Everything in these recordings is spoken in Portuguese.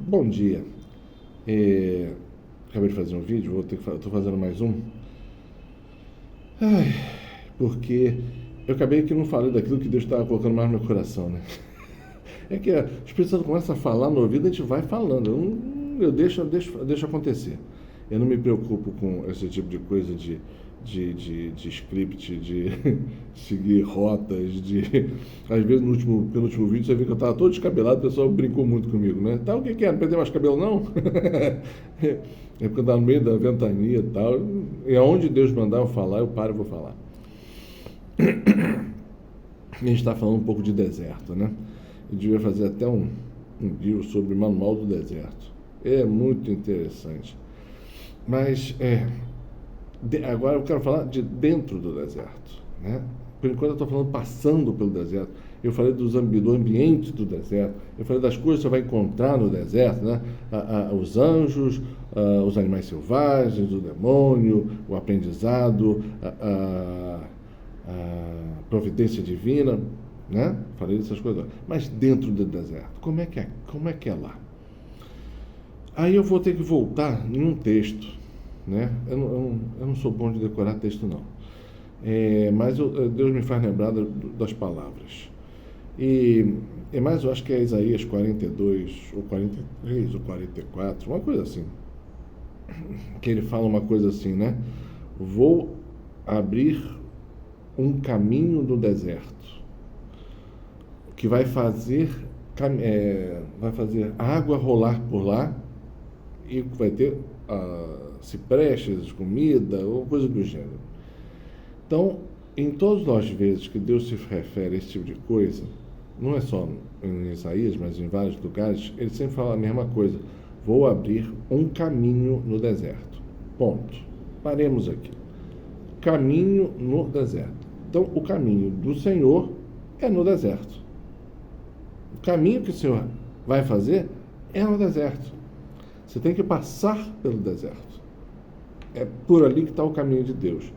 Bom dia. Acabei de fazer um vídeo, estou fazendo mais um. Ai, porque eu acabei que não falei daquilo que Deus estava colocando mais no meu coração, né? É que o Espírito Santo começa a falar no ouvido, a gente vai falando. Eu deixo acontecer. Eu não me preocupo com esse tipo de coisa de script, de seguir rotas, Às vezes no penúltimo vídeo você vê que eu estava todo descabelado, o pessoal brincou muito comigo, né? Tá, o que que é? Não perder mais cabelo, não? É porque eu estava no meio da ventania e tal. E aonde Deus mandar eu falar, eu paro e vou falar. E a gente está falando um pouco de deserto, né? Eu devia fazer até um vídeo sobre o manual do deserto. É muito interessante. Mas agora eu quero falar de dentro do deserto, né? Por enquanto eu estou falando passando pelo deserto. Eu falei do ambiente do deserto. Eu falei das coisas que você vai encontrar no deserto, né? Os anjos, os animais selvagens, o demônio, o aprendizado, a providência divina, né? Falei dessas coisas. Mas dentro do deserto, como é que é lá? Aí eu vou ter que voltar em um texto, né? Eu não sou bom de decorar texto, não. Mas Deus me faz lembrar das palavras. Mas eu acho que é Isaías 42, ou 43, ou 44, uma coisa assim. Que ele fala uma coisa assim, né? Vou abrir um caminho no deserto que vai fazer água rolar por lá e vai ter ciprestes, comida ou coisa do gênero. Então, em todas as vezes que Deus se refere a esse tipo de coisa, não é só em Isaías, mas em vários lugares, ele sempre fala a mesma coisa. Vou abrir um caminho no deserto. Ponto. Paremos aqui. Caminho no deserto. Então, o caminho do Senhor é no deserto. O caminho que o Senhor vai fazer é no deserto. Você tem que passar pelo deserto. É por ali que está o caminho de Deus.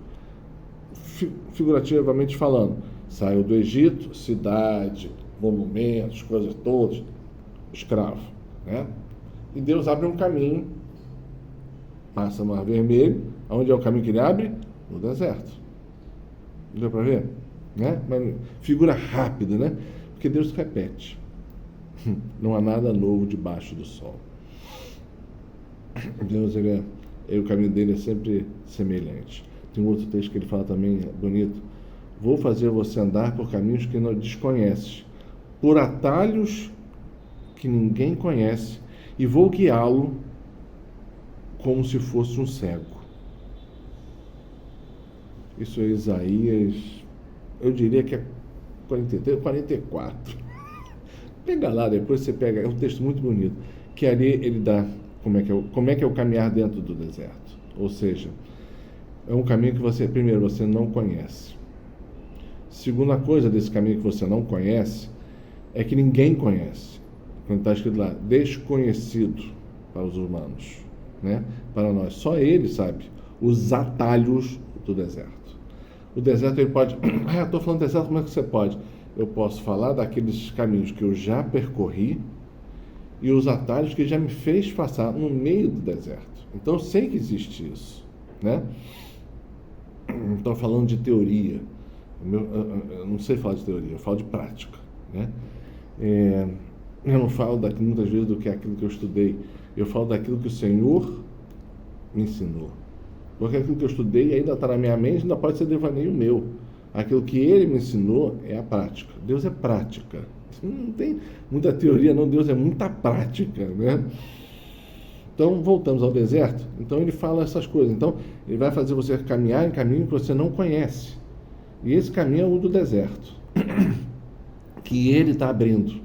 Figurativamente falando, saiu do Egito, cidade, monumentos, coisas todas, escravo, né? E Deus abre um caminho, passa o Mar Vermelho, onde é o caminho que ele abre? No deserto. Deu para ver? Né? Mas figura rápida, né? Porque Deus repete. Não há nada novo debaixo do sol. Deus, o caminho dele é sempre semelhante. Tem um outro texto que ele fala também, bonito. Vou fazer você andar por caminhos que não desconheces, por atalhos que ninguém conhece, e vou guiá-lo como se fosse um cego. Isso é Isaías, eu diria que é 43, 44. Pega lá, depois você pega, é um texto muito bonito, que ali ele dá como é que é o caminhar dentro do deserto. Ou seja, é um caminho que você não conhece. Segunda coisa desse caminho que você não conhece é que ninguém conhece. Quando está escrito lá, desconhecido para os humanos, né? Para nós, só ele sabe os atalhos do deserto. O deserto ele pode, estou falando de deserto, como é que você pode? Eu posso falar daqueles caminhos que eu já percorri e os atalhos que já me fez passar no meio do deserto. Então eu sei que existe isso, né? Não estou falando de teoria. Eu não sei falar de teoria, eu falo de prática, né? Eu não falo muitas vezes do que é aquilo que eu estudei. Eu falo daquilo que o Senhor me ensinou. Porque aquilo que eu estudei ainda está na minha mente, ainda pode ser devaneio meu. Aquilo que ele me ensinou é a prática. Deus é prática. Não tem muita teoria, não. Deus é muita prática, né? Então, voltamos ao deserto. Então, ele fala essas coisas. Então, ele vai fazer você caminhar em caminho que você não conhece. E esse caminho é o do deserto. Que ele está abrindo.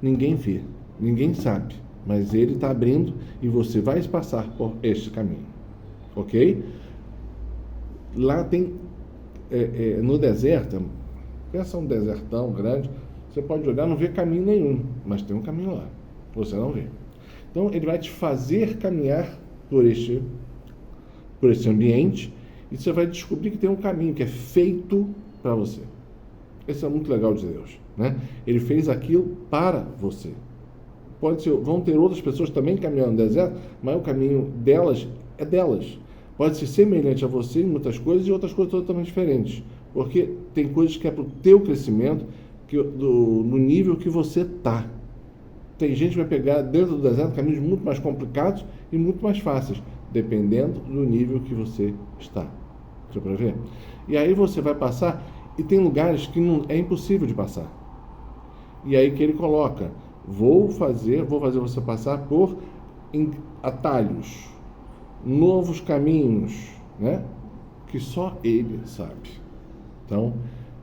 Ninguém vê, ninguém sabe. Mas ele está abrindo e você vai passar por este caminho. Ok? Lá tem, no deserto, pensa um desertão grande, você pode olhar e não vê caminho nenhum, mas tem um caminho lá, você não vê. Então ele vai te fazer caminhar por esse ambiente e você vai descobrir que tem um caminho que é feito para você. Isso é muito legal de Deus, né? Ele fez aquilo para você. vão ter outras pessoas também caminhando no deserto, mas o caminho delas é delas. Pode ser semelhante a você em muitas coisas e outras coisas totalmente diferentes. Porque tem coisas que é para o teu crescimento, no nível que você está. Tem gente que vai pegar dentro do deserto caminhos muito mais complicados e muito mais fáceis, dependendo do nível que você está. Deixa eu ver. E aí você vai passar, e tem lugares que não é impossível de passar. E aí que ele coloca, vou fazer você passar por atalhos, novos caminhos, né? Que só ele sabe. Então,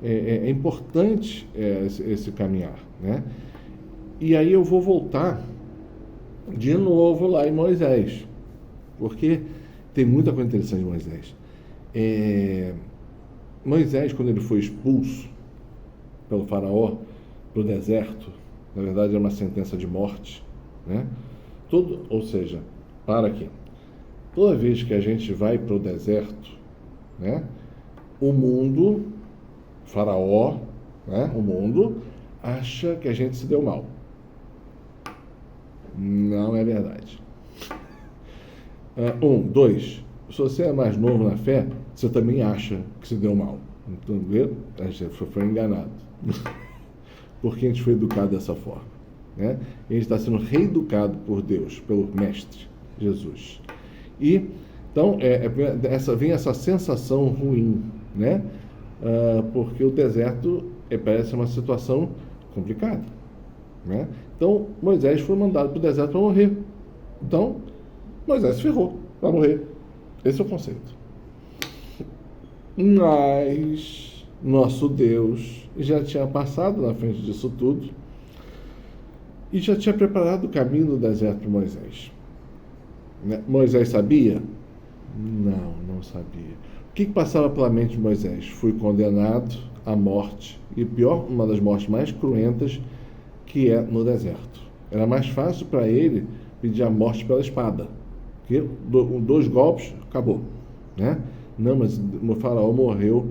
é importante esse caminhar, né? E aí eu vou voltar de novo lá em Moisés, porque tem muita coisa interessante em Moisés. Moisés, quando ele foi expulso pelo faraó para o deserto, na verdade é uma sentença de morte, né? Ou seja, para aqui. Toda vez que a gente vai para o deserto, né, o mundo, faraó, né, o mundo, acha que a gente se deu mal. Não é verdade. 2, se você é mais novo na fé, você também acha que se deu mal. Então, a gente foi enganado. Porque a gente foi educado dessa forma, né? E a gente está sendo reeducado por Deus, pelo Mestre Jesus. E então vem essa sensação ruim, né? Porque o deserto parece uma situação complicada, né? Então Moisés foi mandado para o deserto para morrer. Então Moisés se ferrou para morrer. Esse é o conceito. Mas nosso Deus já tinha passado na frente disso tudo e já tinha preparado o caminho do deserto para Moisés. Moisés sabia? Não sabia. O que passava pela mente de Moisés? Fui condenado à morte, e pior, uma das mortes mais cruentas, que é no deserto. Era mais fácil para ele pedir a morte pela espada, que 2 golpes, acabou, né? Não, mas o faraó morreu,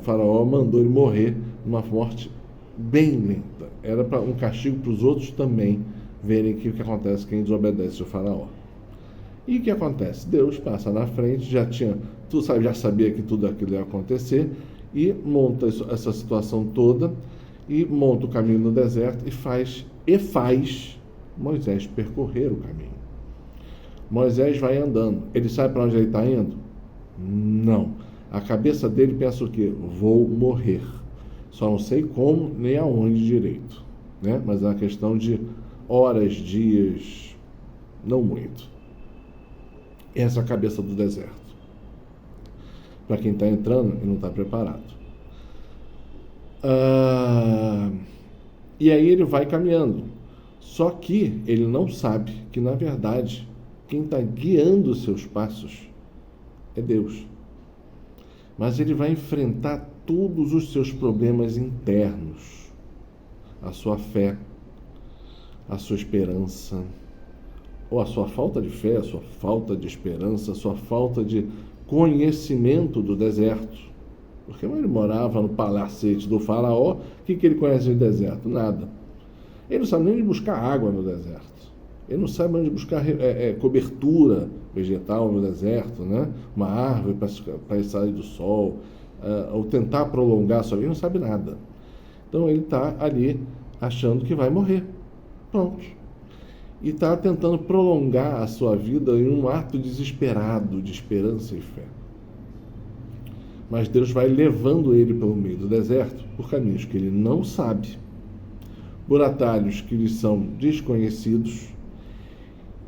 faraó mandou ele morrer numa morte bem lenta. Era para um castigo para os outros também verem que o que acontece quem desobedece o faraó. E o que acontece? Deus passa na frente, já sabia que tudo aquilo ia acontecer, e monta essa situação toda, e monta o caminho no deserto, e faz Moisés percorrer o caminho. Moisés vai andando. Ele sabe para onde ele está indo? Não. A cabeça dele pensa o quê? Vou morrer. Só não sei como, nem aonde direito, né? Mas é uma questão de horas, dias, não muito. Essa é a cabeça do deserto. Para quem está entrando e não está preparado. E aí ele vai caminhando. Só que ele não sabe que, na verdade, quem está guiando os seus passos é Deus. Mas ele vai enfrentar todos os seus problemas internos. A sua fé, a sua esperança, ou a sua falta de fé, a sua falta de esperança, a sua falta de conhecimento do deserto. Porque ele morava no palacete do faraó, o que ele conhece de deserto? Nada. Ele não sabe nem onde buscar água no deserto. Ele não sabe onde buscar cobertura vegetal no deserto, né? Uma árvore para sair do sol, ou tentar prolongar a sua vida, ele não sabe nada. Então ele está ali achando que vai morrer. Pronto. E está tentando prolongar a sua vida em um ato desesperado de esperança e fé. Mas Deus vai levando ele pelo meio do deserto, por caminhos que ele não sabe, por atalhos que lhe são desconhecidos,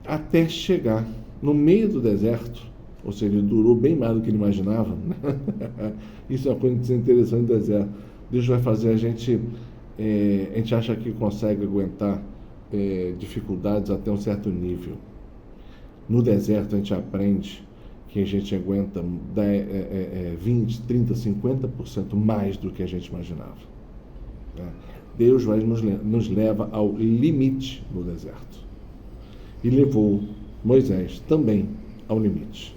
até chegar no meio do deserto. Ou seja, ele durou bem mais do que ele imaginava. Isso é uma coisa interessante do deserto. Deus vai fazer a gente acha que consegue aguentar dificuldades até um certo nível. No deserto a gente aprende que a gente aguenta 20, 30, 50% mais do que a gente imaginava. Deus nos leva ao limite no deserto. E levou Moisés também ao limite.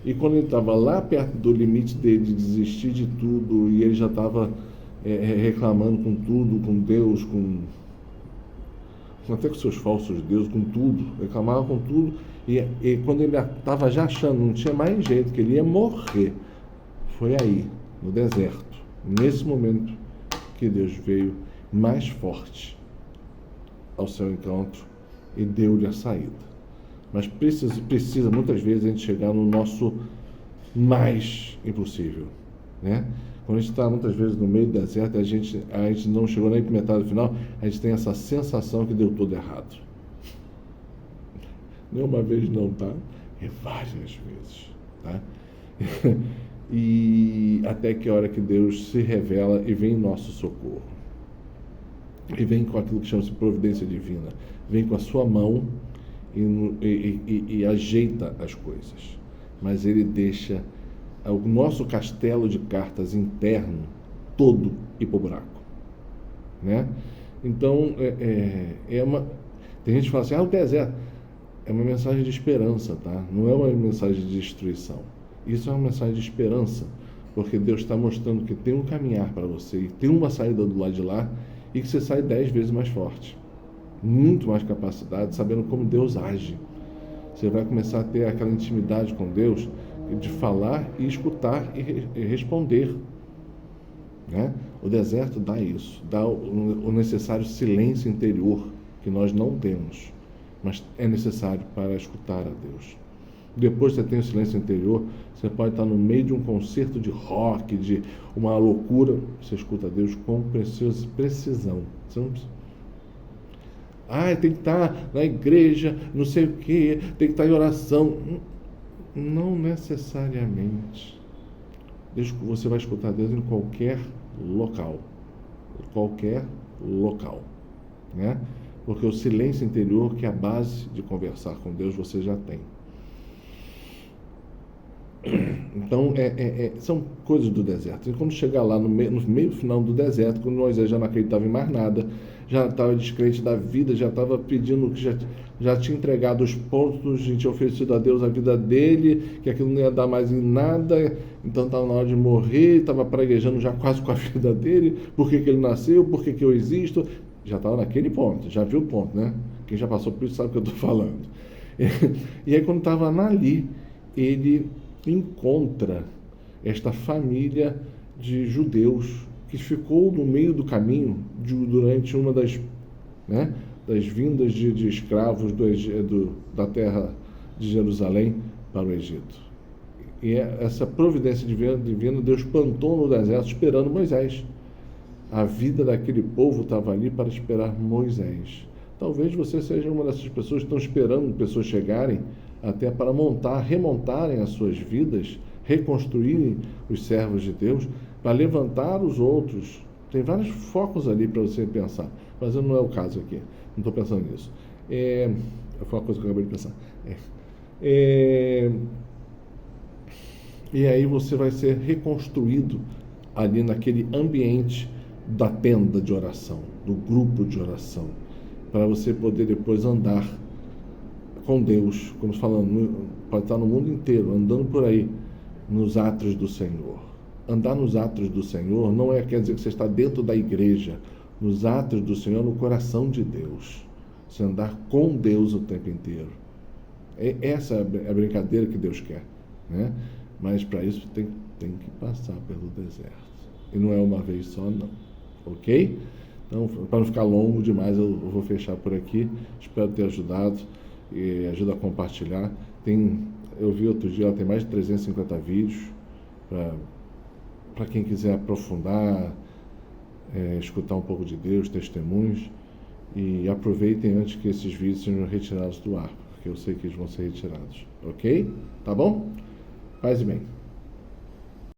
E quando ele estava lá perto do limite dele, de desistir de tudo, e ele já estava reclamando com tudo, com Deus, com até com seus falsos deuses, com tudo, reclamava com tudo, e quando ele estava já achando, não tinha mais jeito, que ele ia morrer, foi aí, no deserto, nesse momento, que Deus veio mais forte ao seu encontro e deu-lhe a saída. Mas precisa muitas vezes a gente chegar no nosso mais impossível, né? Quando a gente está muitas vezes no meio do deserto, a gente não chegou nem para metade do final, a gente tem essa sensação que deu tudo errado. Não é uma vez não, tá? É várias vezes, tá? E até que a hora que Deus se revela e vem em nosso socorro. E vem com aquilo que chama-se providência divina. Vem com a sua mão e ajeita as coisas. Mas ele deixa o nosso castelo de cartas interno todo ir para o buraco, né? Então, tem gente que fala assim, o deserto é uma mensagem de esperança, tá? Não é uma mensagem de destruição. Isso é uma mensagem de esperança, porque Deus está mostrando que tem um caminhar para você, e tem uma saída do lado de lá, e que você sai 10 vezes mais forte, muito mais capacidade, sabendo como Deus age. Você vai começar a ter aquela intimidade com Deus, de falar e escutar e responder, né? O deserto dá isso, dá o necessário silêncio interior que nós não temos, mas é necessário para escutar a Deus. Depois que você tem o silêncio interior, você pode estar no meio de um concerto de rock, de uma loucura, você escuta a Deus com precisão. Você não precisa... tem que estar na igreja, não sei o quê, tem que estar em oração. Não necessariamente. Você vai escutar Deus em qualquer local. Qualquer local, né? Porque o silêncio interior, que é a base de conversar com Deus, você já tem. Então, são coisas do deserto. E quando chegar lá no meio final do deserto, quando Moisés já não acreditava em mais nada, já estava descrente da vida, já estava pedindo que já tinha entregado os pontos, já tinha oferecido a Deus a vida dele, que aquilo não ia dar mais em nada, então estava na hora de morrer, estava praguejando já quase com a vida dele, por que ele nasceu, por que eu existo, já estava naquele ponto, já viu o ponto, né? Quem já passou por isso sabe o que eu estou falando. E aí quando estava ali, ele encontra esta família de judeus que ficou no meio do caminho durante uma das vindas de escravos da terra de Jerusalém para o Egito. E essa providência divina, Deus plantou no deserto esperando Moisés. A vida daquele povo estava ali para esperar Moisés. Talvez você seja uma dessas pessoas que estão esperando pessoas chegarem até para remontarem as suas vidas, reconstruírem os servos de Deus, para levantar os outros. Tem vários focos ali para você pensar, mas não é o caso aqui, não estou pensando nisso. Foi uma coisa que eu acabei de pensar. E aí você vai ser reconstruído ali naquele ambiente da tenda de oração, do grupo de oração, para você poder depois andar com Deus, como falando, pode estar no mundo inteiro, andando por aí, nos atos do Senhor. Andar nos atos do Senhor não quer dizer que você está dentro da igreja, nos atos do Senhor, no coração de Deus. Você andar com Deus o tempo inteiro. Essa é a brincadeira que Deus quer, né? Mas para isso tem que passar pelo deserto. E não é uma vez só, não. Ok? Então, para não ficar longo demais, eu vou fechar por aqui. Espero ter ajudado e ajuda a compartilhar. Eu vi outro dia, tem mais de 350 vídeos para quem quiser aprofundar, escutar um pouco de Deus, testemunhos, e aproveitem antes que esses vídeos sejam retirados do ar, porque eu sei que eles vão ser retirados, ok? Tá bom? Paz e bem.